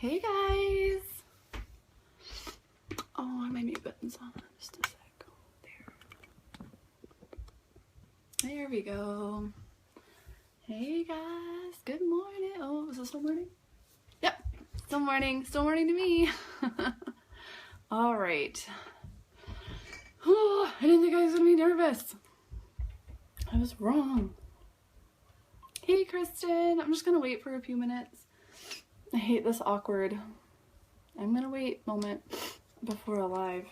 Hey guys! Oh, my mute button's on. Just a sec. There we go. Hey guys, good morning. Oh, is it still morning? Yep, still morning. Still morning to me. All right. Oh, I didn't think I was gonna be nervous. I was wrong. Hey Kristen, I'm just gonna wait for a few minutes. I hate this awkward I'm gonna wait moment before a live.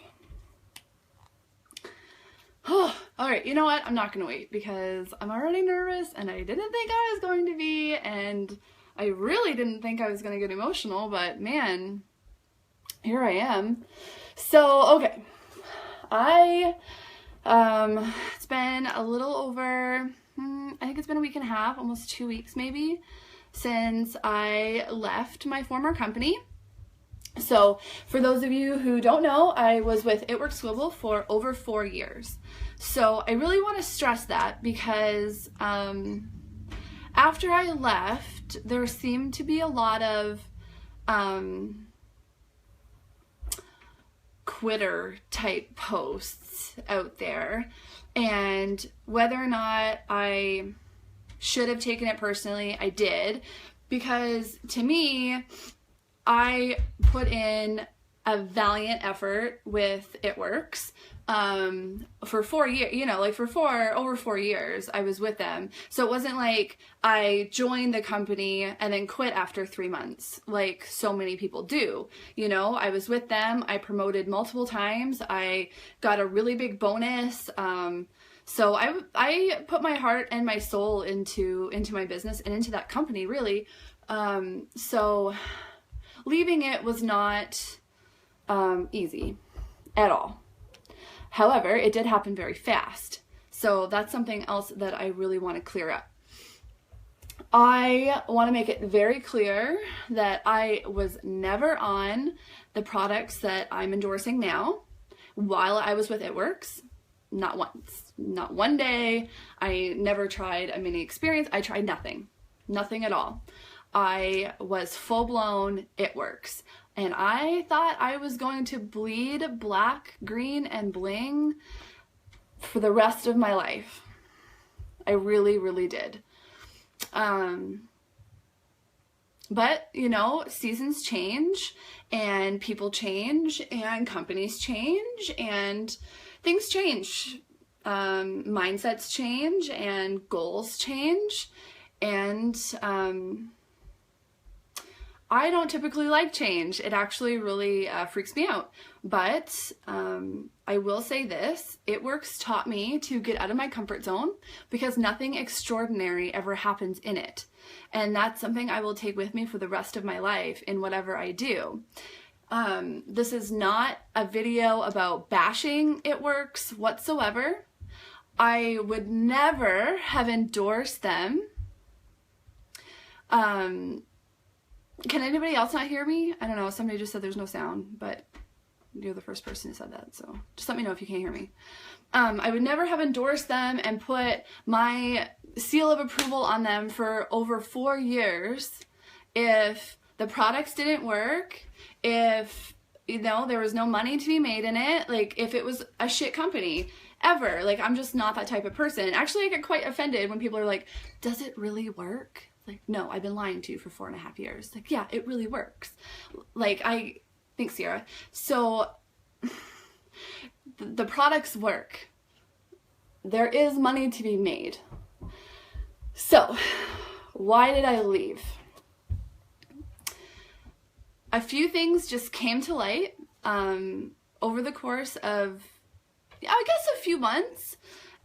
Oh, all right, you know what? I'm not gonna wait because I'm already nervous and I didn't think I was going to be, and I really didn't think I was gonna get emotional, but man, here I am. So, okay. It's been a little over, I think it's been a week and a half, almost 2 weeks maybe, since I left my former company. So for those of you who don't know, I was with ItWorks Global for over 4 years. So I really want to stress that because after I left, there seemed to be a lot of quitter type posts out there, and whether or not I should have taken it personally, I did, because to me, I put in a valiant effort with ItWorks for 4 years, over 4 years I was with them. So it wasn't like I joined the company and then quit after 3 months, like so many people do. I was with them, I promoted multiple times, I got a really big bonus. So I put my heart and my soul into my business and into that company, really. So leaving it was not easy at all. However, it did happen very fast. So that's something else that I really want to clear up. I want to make it very clear that I was never on the products that I'm endorsing now while I was with ItWorks. Not once. Not one day. I never tried a mini experience. I tried nothing. Nothing at all. I was full-blown ItWorks. And I thought I was going to bleed black, green, and bling for the rest of my life. I really, really did. But, seasons change, and people change, and companies change, and things change. Mindsets change, and goals change, and I don't typically like change. It actually really freaks me out. But I will say this, ItWorks taught me to get out of my comfort zone because nothing extraordinary ever happens in it. And that's something I will take with me for the rest of my life in whatever I do. This is not a video about bashing ItWorks whatsoever. I would never have endorsed them. Can anybody else not hear me? I don't know. Somebody just said there's no sound, but you're the first person who said that. So just let me know if you can't hear me. I would never have endorsed them and put my seal of approval on them for over 4 years if the products didn't work, if, there was no money to be made in it, like if it was a shit company. Ever. Like, I'm just not that type of person. Actually, I get quite offended when people are like, does it really work? Like, no, I've been lying to you for 4.5 years. Like, yeah, it really works. Like, thanks, Sierra. So, the products work. There is money to be made. So, why did I leave? A few things just came to light over the course of, I guess, a few months.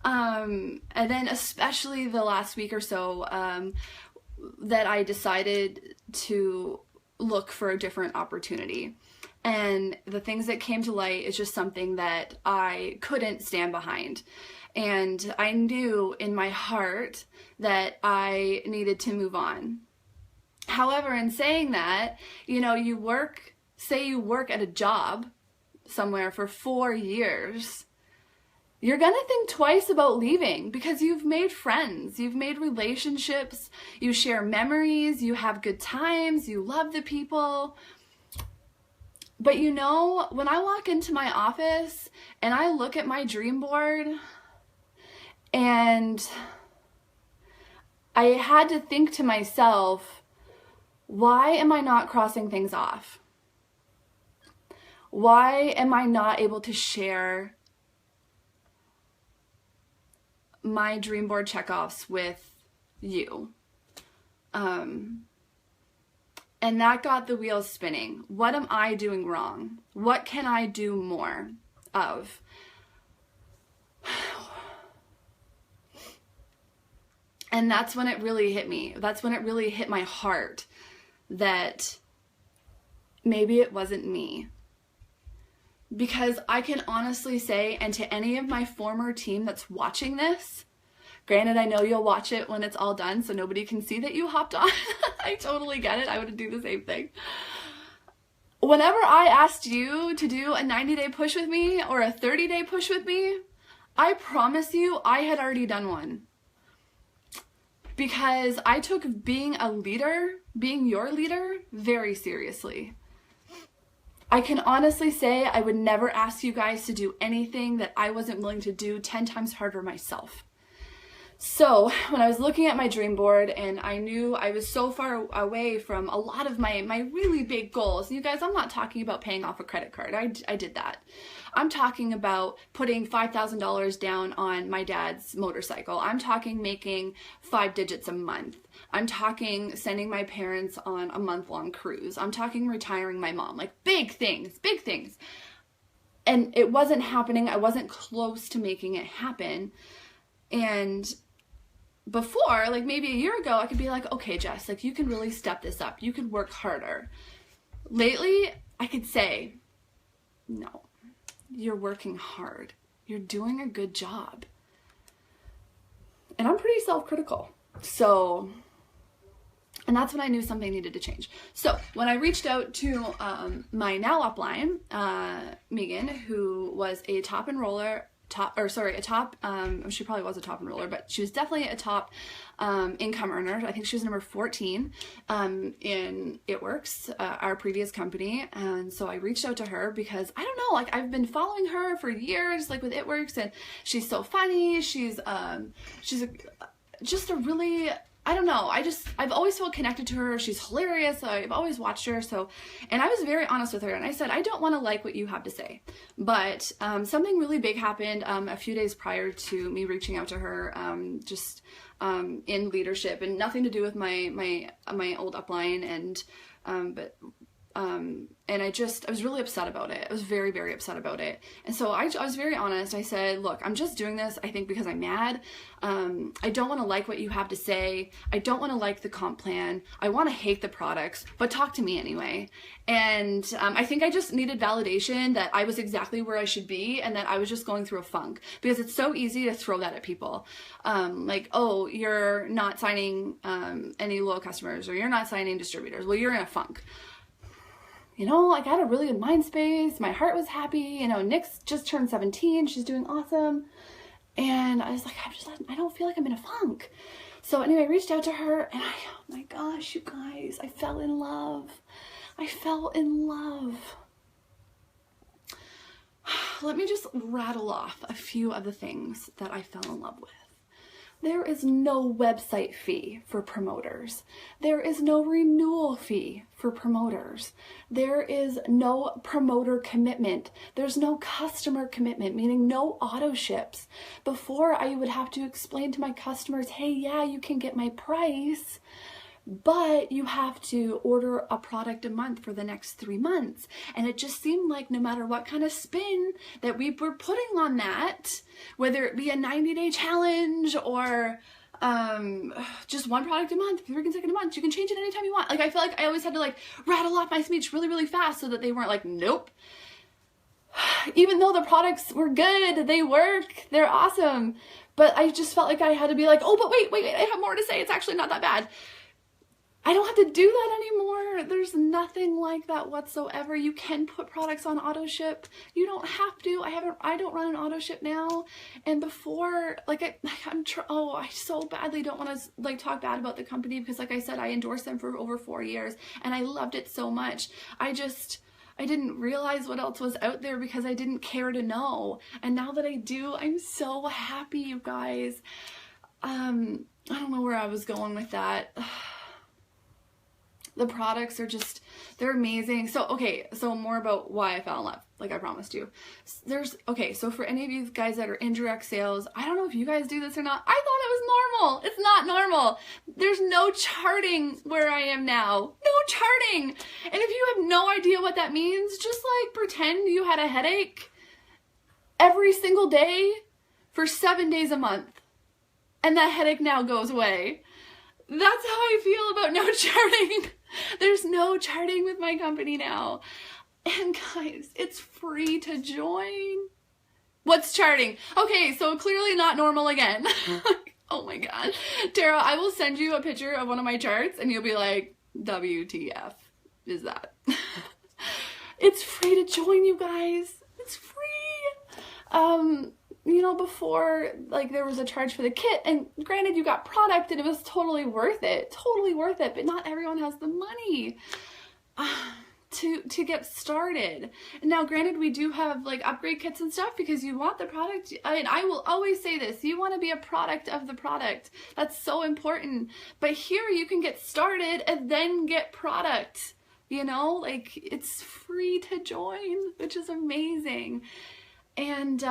And then especially the last week or so, that I decided to look for a different opportunity. And the things that came to light is just something that I couldn't stand behind. And I knew in my heart that I needed to move on. However, in saying that, you work at a job somewhere for 4 years. you're gonna think twice about leaving because you've made friends, you've made relationships, you share memories, you have good times, you love the people. But you know, when I walk into my office and I look at my dream board, and I had to think to myself, why am I not crossing things off? Why am I not able to share my dream board checkoffs with you? And that got the wheels spinning. What am I doing wrong? What can I do more of? And that's when it really hit me. That's when it really hit my heart that maybe it wasn't me. Because I can honestly say, and to any of my former team that's watching this, granted, I know you'll watch it when it's all done, so nobody can see that you hopped on. I totally get it. I would do the same thing. Whenever I asked you to do a 90-day push with me or a 30-day push with me, I promise you I had already done one. Because I took being a leader, being your leader, very seriously. I can honestly say I would never ask you guys to do anything that I wasn't willing to do 10 times harder myself. So when I was looking at my dream board and I knew I was so far away from a lot of my really big goals, and you guys, I'm not talking about paying off a credit card. I did that. I'm talking about putting $5,000 down on my dad's motorcycle. I'm talking making 5 digits a month. I'm talking sending my parents on a month-long cruise. I'm talking retiring my mom. Like big things, big things. And it wasn't happening. I wasn't close to making it happen. And before, like maybe a year ago, I could be like, okay, Jess, like you can really step this up. You can work harder. Lately, I could say, no, you're working hard. You're doing a good job. And I'm pretty self-critical. So, and that's when I knew something needed to change. So when I reached out to my now upline, Megan, who was a top enroller, she probably was a top enroller, but she was definitely a top income earner. I think she was number 14 in ItWorks, our previous company. And so I reached out to her because I don't know, like I've been following her for years, like with ItWorks, and she's so funny. She's just a really, I don't know, I've always felt connected to her. She's hilarious. I've always watched her. So, and I was very honest with her and I said, I don't want to like what you have to say, but something really big happened a few days prior to me reaching out to her, in leadership, and nothing to do with my old upline, and I was really upset about it. I was very, very upset about it. And so I was very honest. I said, look, I'm just doing this, I think, because I'm mad. I don't want to like what you have to say. I don't want to like the comp plan. I want to hate the products, but talk to me anyway. And I think I just needed validation that I was exactly where I should be and that I was just going through a funk, because it's so easy to throw that at people. Like, oh, you're not signing any loyal customers, or you're not signing distributors. Well, you're in a funk. You know, like I had a really good mind space. My heart was happy. You know, Nick's just turned 17. She's doing awesome. And I was like, I don't feel like I'm in a funk. So anyway, I reached out to her and oh my gosh, you guys, I fell in love. I fell in love. Let me just rattle off a few of the things that I fell in love with. There is no website fee for promoters. There is no renewal fee for promoters. There is no promoter commitment. There's no customer commitment, meaning no auto ships. Before, I would have to explain to my customers, hey, yeah, you can get my price, but you have to order a product a month for the next 3 months. And it just seemed like no matter what kind of spin that we were putting on that, whether it be a 90-day challenge or just one product a month, 3 consecutive months, you can change it anytime you want. Like I feel like I always had to like rattle off my speech really, really fast so that they weren't like, nope. Even though the products were good, they work, they're awesome. But I just felt like I had to be like, oh, but wait, I have more to say. It's actually not that bad. I don't have to do that anymore. There's nothing like that whatsoever. You can put products on auto ship. You don't have to. I don't run an auto ship now. And before, like I so badly don't want to like talk bad about the company, because like I said, I endorsed them for over 4 years and I loved it so much. I didn't realize what else was out there because I didn't care to know. And now that I do, I'm so happy, you guys. I don't know where I was going with that. The products are just, they're amazing. So, okay, so more about why I fell in love, like I promised you. So for any of you guys that are in direct sales, I don't know if you guys do this or not. I thought it was normal. It's not normal. There's no charting where I am now. No charting. And if you have no idea what that means, just like pretend you had a headache every single day for 7 days a month. And that headache now goes away. That's how I feel about no charting. There's no charting with my company now. And guys, it's free to join. What's charting? Okay, so clearly not normal again. Oh my God. Tara, I will send you a picture of one of my charts and you'll be like, WTF is that? It's free to join, you guys. It's free. You know, before, like, there was a charge for the kit, and granted, you got product, and it was totally worth it, but not everyone has the money to get started. And now, granted, we do have, like, upgrade kits and stuff, because you want the product, and I will always say this, you want to be a product of the product. That's so important. But here, you can get started and then get product, you know? Like, it's free to join, which is amazing. And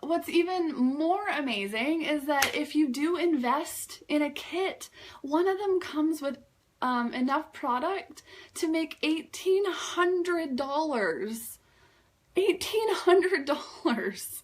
what's even more amazing is that if you do invest in a kit, one of them comes with enough product to make $1,800. $1,800.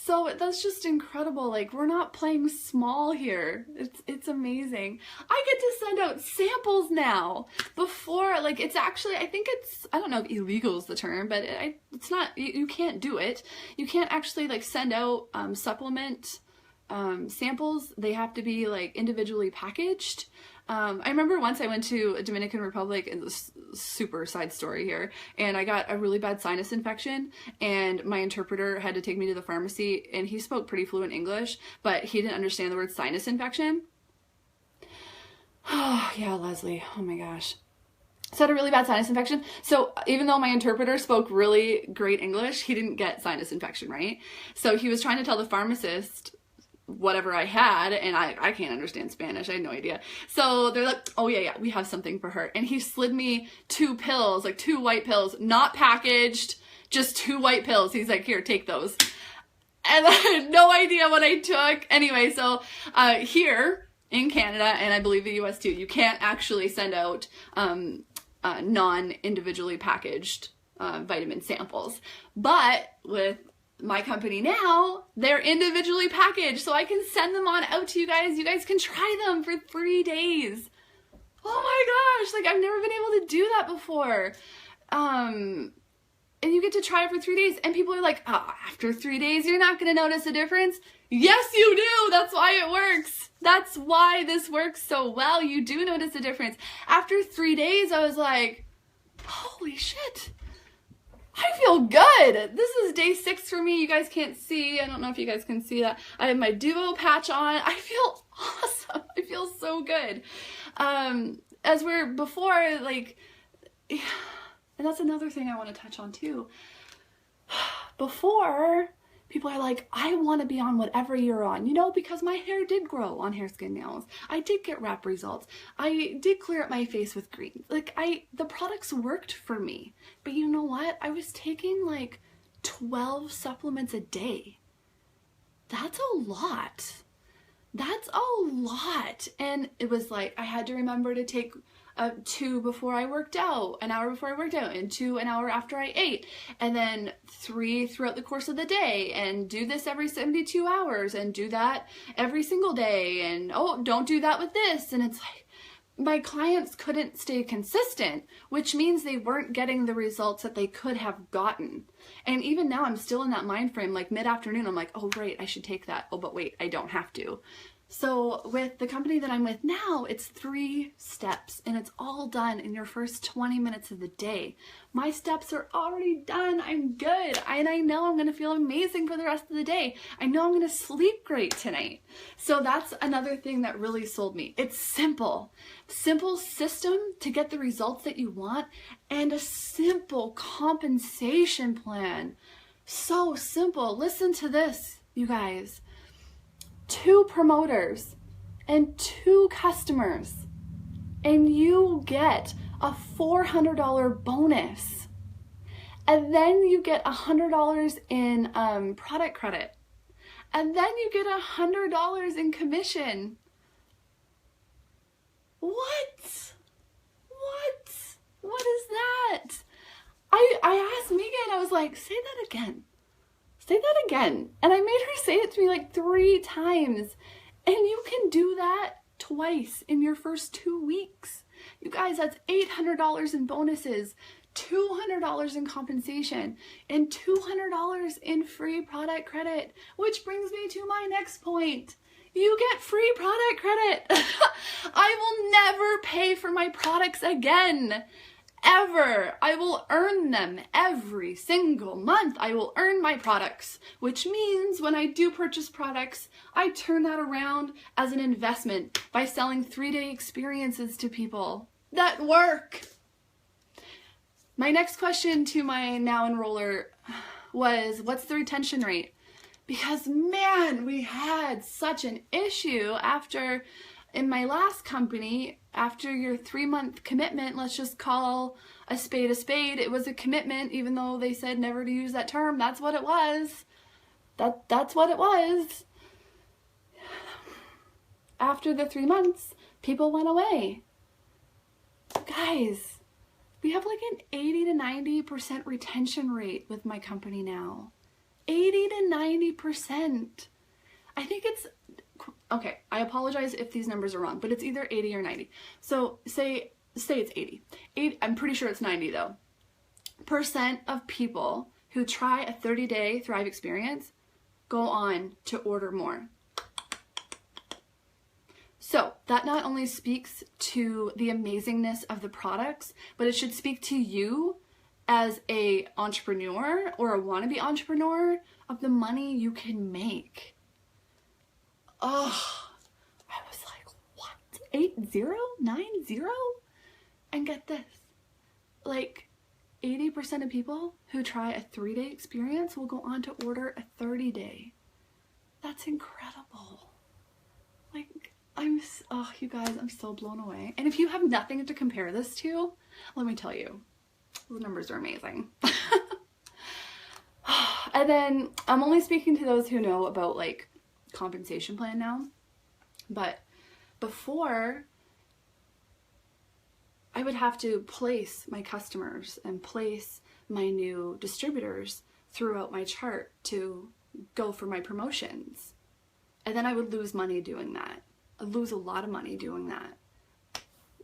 So that's just incredible. Like, we're not playing small here. It's amazing. I get to send out samples now. Before, like, it's actually, I think it's, I don't know if illegal is the term, but it's not, you can't do it. You can't actually, like, send out supplement samples. They have to be, like, individually packaged. I remember once I went to a Dominican Republic, and this super side story here, and I got a really bad sinus infection, and my interpreter had to take me to the pharmacy, and he spoke pretty fluent English, but he didn't understand the word sinus infection. Oh, yeah, Leslie. Oh my gosh. So I had a really bad sinus infection. So even though my interpreter spoke really great English, he didn't get sinus infection, right? So he was trying to tell the pharmacist whatever I had, and I can't understand Spanish. I had no idea. So they're like, oh yeah, we have something for her. And he slid me 2 pills, like 2 white pills, not packaged, just 2 white pills. He's like, here, take those. And I had no idea what I took. Anyway, so here in Canada, and I believe the US too, you can't actually send out non-individually packaged vitamin samples. But with my company now, they're individually packaged, so I can send them on out to you guys. You guys can try them for 3 days. Oh my gosh, like, I've never been able to do that before. And you get to try it for 3 days, and people are like, oh, after 3 days, you're not gonna notice a difference. Yes, you do. That's why it works. That's why this works so well. You do notice a difference. After 3 days, I was like, holy shit. I feel good. This is day 6 for me. You guys can't see. I don't know if you guys can see that. I have my Duo patch on. I feel awesome. I feel so good. As we're before, like, and that's another thing I want to touch on too. Before, people are like, I want to be on whatever you're on, you know, because my hair did grow on Hair Skin Nails. I did get wrap results. I did clear up my face with green. Like, the products worked for me. But you know what? I was taking like 12 supplements a day. That's a lot. That's a lot. And it was like, I had to remember to take 2 before I worked out, an hour before I worked out, and 2 an hour after I ate, and then 3 throughout the course of the day, and do this every 72 hours, and do that every single day, and oh, don't do that with this. And it's like, my clients couldn't stay consistent, which means they weren't getting the results that they could have gotten. And even now, I'm still in that mind frame, like mid-afternoon, I'm like, oh, right, I should take that. Oh, but wait, I don't have to. So with the company that I'm with now, it's 3 steps and it's all done in your first 20 minutes of the day. My steps are already done. I'm good. And I know I'm going to feel amazing for the rest of the day. I know I'm going to sleep great tonight. So that's another thing that really sold me. It's simple. Simple system to get the results that you want and a simple compensation plan. So simple. Listen to this, you guys. 2 promoters and 2 customers, and you get a $400 bonus. And then you get $100 in product credit. And then you get $100 in commission. What? What is that? I asked Megan, I was like, say that again. Say that again. And I made her say it to me like 3 times. And you can do that twice in your first 2 weeks. You guys, that's $800 in bonuses, $200 in compensation, and $200 in free product credit, which brings me to my next point. You get free product credit. I will never pay for my products again. Ever. I will earn them every single month. I will earn my products, which means when I do purchase products, I turn that around as an investment by selling 3-day experiences to people that work. My next question to my now enroller was, what's the retention rate? Because man, we had such an issue after, in my last company, after your 3-month commitment, let's just call a spade, it was a commitment, even though they said never to use that term. That's what it was. That's what it was. After the 3 months, people went away. Guys, we have like an 80 to 90% retention rate with my company now. 80 to 90%. I think it's, okay, I apologize if these numbers are wrong, but it's either 80 or 90. So say it's 80. I'm pretty sure it's 90 though. % of people who try a 30-day Thrive experience go on to order more. So that not only speaks to the amazingness of the products, but it should speak to you as a entrepreneur or a wannabe entrepreneur of the money you can make. Oh, I was like, what? 8090? And get this, like 80% of people who try a 3-day experience will go on to order a 30-day. That's incredible. Like, oh, you guys, I'm so blown away. And if you have nothing to compare this to, let me tell you, those numbers are amazing. And then I'm only speaking to those who know about like compensation plan now, but before I would have to place my customers and place my new distributors throughout my chart to go for my promotions. And then I would lose money doing that. I'd lose a lot of money doing that.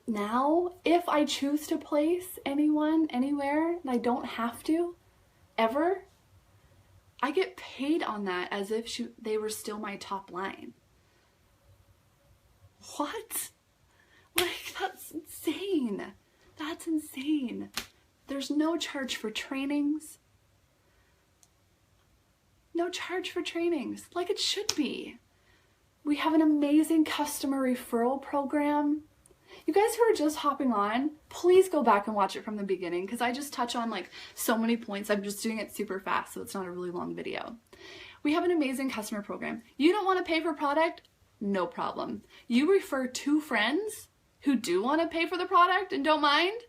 Now, if I choose to place anyone anywhere and I don't have to, ever, I get paid on that as if they were still my top line. What? Like, that's insane. That's insane. There's no charge for trainings. No charge for trainings, like it should be. We have an amazing customer referral program. You guys who are just hopping on, please go back and watch it from the beginning because I just touch on like so many points. I'm just doing it super fast, so it's not a really long video. We have an amazing customer program. You don't want to pay for product? No problem. You refer 2 friends who do want to pay for the product and don't mind,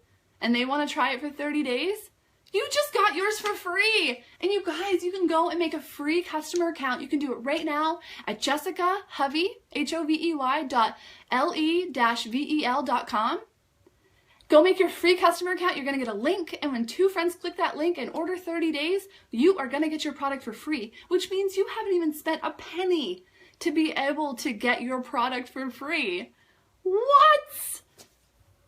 and they want to try it for 30 days. You just got yours for free. And you guys, you can go and make a free customer account. You can do it right now at JessicaHovey, HOVEY.le-vel.com. Go make your free customer account. You're going to get a link. And when 2 friends click that link and order 30 days, you are going to get your product for free, which means you haven't even spent a penny to be able to get your product for free. What?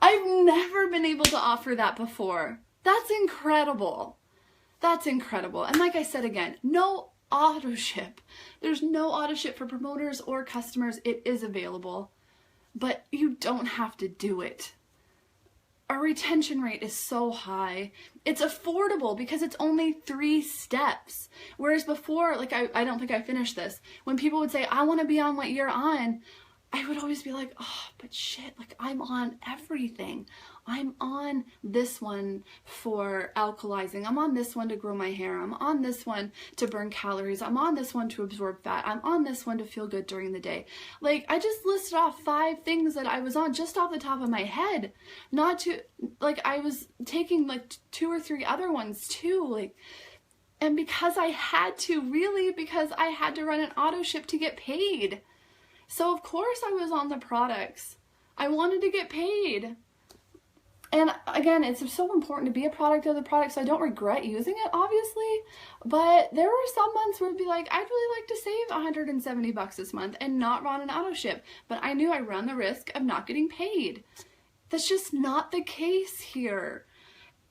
I've never been able to offer that before. That's incredible. That's incredible. And like I said again, no auto ship. There's no auto ship for promoters or customers. It is available, but you don't have to do it. Our retention rate is so high. It's affordable because it's only 3 steps. Whereas before, like I don't think I finished this. When people would say, I want to be on what you're on, I would always be like, oh, but shit, like I'm on everything. I'm on this one for alkalizing. I'm on this one to grow my hair. I'm on this one to burn calories. I'm on this one to absorb fat. I'm on this one to feel good during the day. Like, I just listed off 5 things that I was on just off the top of my head. Not to, like, I was taking like 2 or 3 other ones too. Like, and because I had to, really, because I had to run an auto ship to get paid. So of course I was on the products. I wanted to get paid. And again, it's so important to be a product of the product, so I don't regret using it, obviously. But there were some months where it'd be like, I'd really like to save $170 this month and not run an auto ship. But I knew I run the risk of not getting paid. That's just not the case here.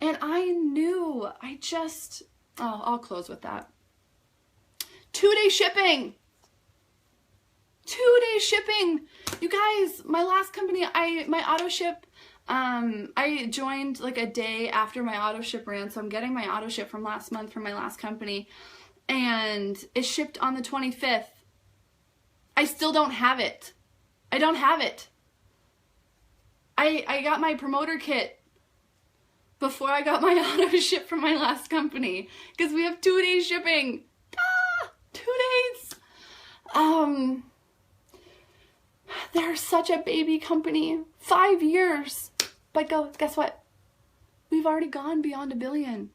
And I knew, I'll close with that. 2-day shipping. 2-day shipping. You guys, my last company, my auto ship, I joined like a day after my auto ship ran, so I'm getting my auto ship from last month from my last company, and it shipped on the 25th. I still don't have it. I don't have it. I got my promoter kit before I got my auto ship from my last company, because we have 2-day shipping. 2 days. They're such a baby company. 5 years. But guess what? We've already gone beyond $1 billion.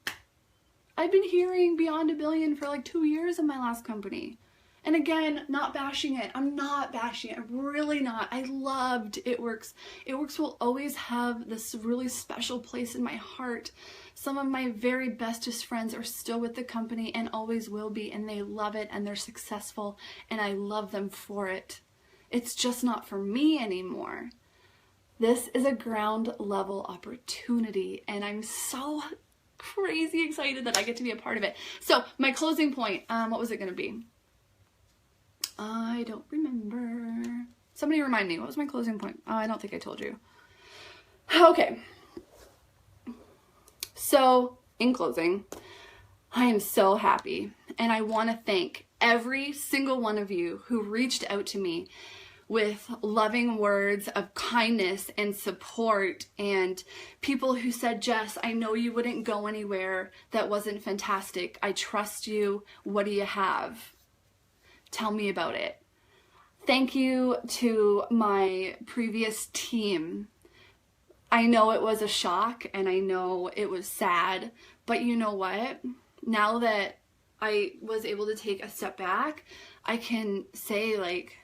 I've been hearing beyond $1 billion for like 2 years in my last company. And again, not bashing it. I'm not bashing it. I'm really not. I loved ItWorks. ItWorks will always have this really special place in my heart. Some of my very bestest friends are still with the company and always will be, and they love it and they're successful, and I love them for it. It's just not for me anymore. This is a ground level opportunity, and I'm so crazy excited that I get to be a part of it. So my closing point, what was it going to be? I don't remember. Somebody remind me. What was my closing point? Oh, I don't think I told you. Okay. So in closing, I am so happy, and I want to thank every single one of you who reached out to me with loving words of kindness and support, and people who said, Jess, I know you wouldn't go anywhere that wasn't fantastic. I trust you. What do you have? Tell me about it. Thank you to my previous team. I know it was a shock and I know it was sad, but you know what? Now that I was able to take a step back, I can say, like,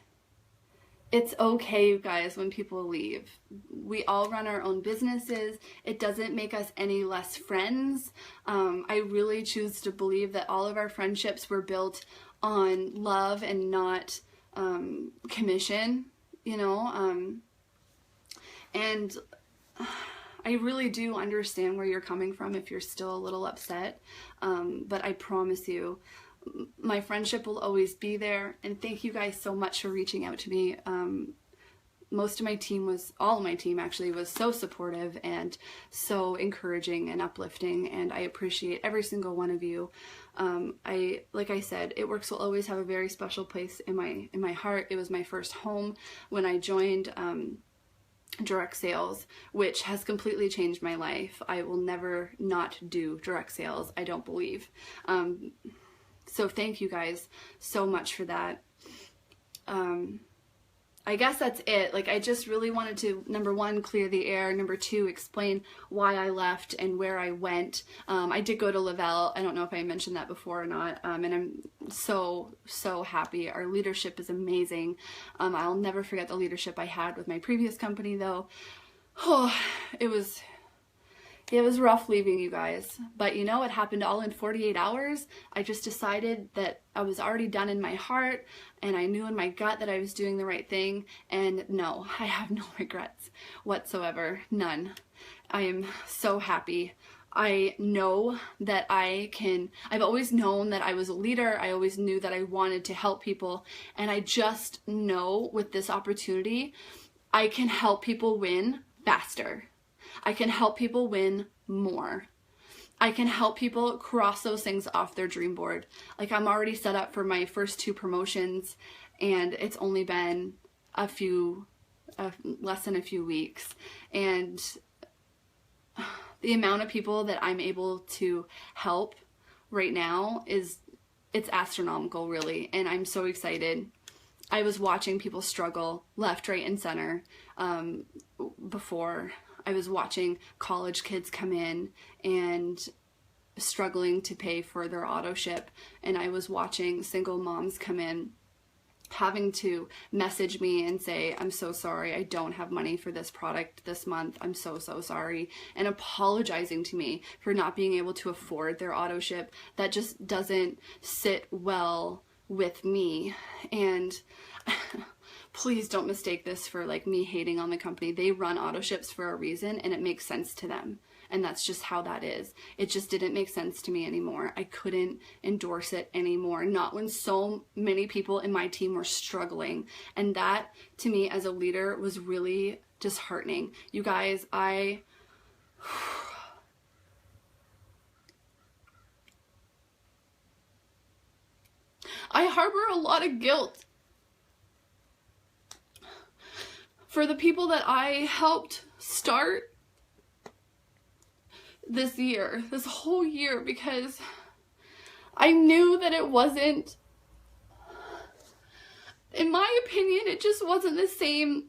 it's okay, you guys, when people leave. We all run our own businesses. It doesn't make us any less friends. I really choose to believe that all of our friendships were built on love and not commission, you know? And I really do understand where you're coming from if you're still a little upset. But I promise you, my friendship will always be there, and thank you guys so much for reaching out to me. Most of my team all of my team actually was so supportive and so encouraging and uplifting, and I appreciate every single one of you. Like I said, ItWorks will always have a very special place in my heart. It was my first home when I joined direct sales, which has completely changed my life. I will never not do direct sales, I don't believe. So thank you guys so much for that. I guess that's it. Like, I just really wanted to, number one, clear the air. Number two, explain why I left and where I went. I did go to le-vel. I don't know if I mentioned that before or not. And I'm so, so happy. Our leadership is amazing. I'll never forget the leadership I had with my previous company, though. Oh, it was rough leaving, you guys, but you know, it happened all in 48 hours. I just decided that I was already done in my heart, and I knew in my gut that I was doing the right thing, and no, I have no regrets whatsoever, none. I am so happy I know that I've always known that I was a leader. I always knew that I wanted to help people. And I just know with this opportunity, I can help people win faster. I can help people win more. I can help people cross those things off their dream board. Like, I'm already set up for my first 2 promotions, and it's only been less than a few weeks. And the amount of people that I'm able to help right now it's astronomical, really. And I'm so excited. I was watching people struggle left, right, and center before. I was watching college kids come in and struggling to pay for their auto ship, and I was watching single moms come in having to message me and say, I'm so sorry, I don't have money for this product this month, I'm so sorry, and apologizing to me for not being able to afford their auto ship. That just doesn't sit well with me. And please don't mistake this for like me hating on the company. They run auto ships for a reason, and it makes sense to them. And that's just how that is. It just didn't make sense to me anymore. I couldn't endorse it anymore. Not when so many people in my team were struggling. And that, to me, as a leader, was really disheartening. You guys, I harbor a lot of guilt for the people that I helped start this whole year, because I knew that it wasn't, in my opinion, it just wasn't the same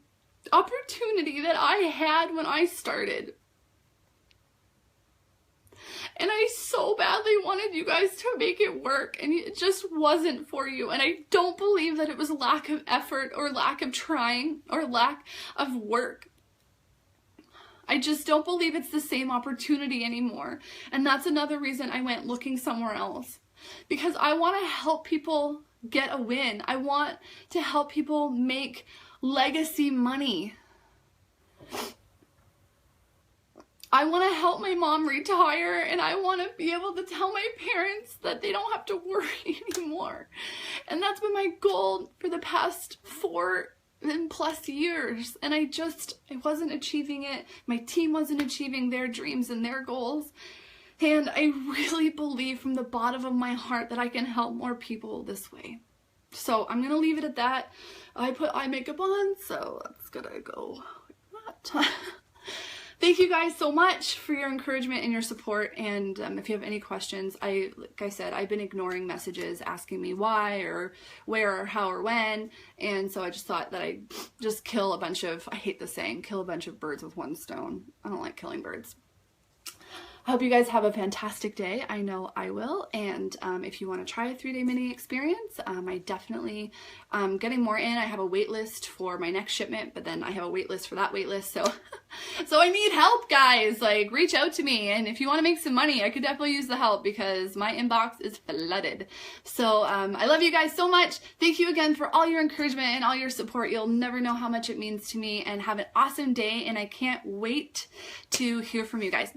opportunity that I had when I started. And I so badly wanted you guys to make it work, and it just wasn't for you. And I don't believe that it was lack of effort or lack of trying or lack of work. I just don't believe it's the same opportunity anymore. And that's another reason I went looking somewhere else. Because I want to help people get a win. I want to help people make legacy money. I want to help my mom retire, and I want to be able to tell my parents that they don't have to worry anymore. And that's been my goal for the past 4+ years, and I wasn't achieving it. My team wasn't achieving their dreams and their goals, and I really believe from the bottom of my heart that I can help more people this way. So I'm gonna leave it at that. I put eye makeup on, so that's gonna go like that. Thank you guys so much for your encouragement and your support, and if you have any questions, like I said, I've been ignoring messages asking me why or where or how or when, and so I just thought that I'd just kill a bunch of, I hate this saying, kill a bunch of birds with one stone. I don't like killing birds. I hope you guys have a fantastic day. I know I will. And if you want to try a 3-day mini experience, I definitely getting more in. I have a wait list for my next shipment, but then I have a wait list for that wait list. So I need help, guys. Like, reach out to me. And if you want to make some money, I could definitely use the help because my inbox is flooded. So I love you guys so much. Thank you again for all your encouragement and all your support. You'll never know how much it means to me, and have an awesome day. And I can't wait to hear from you guys.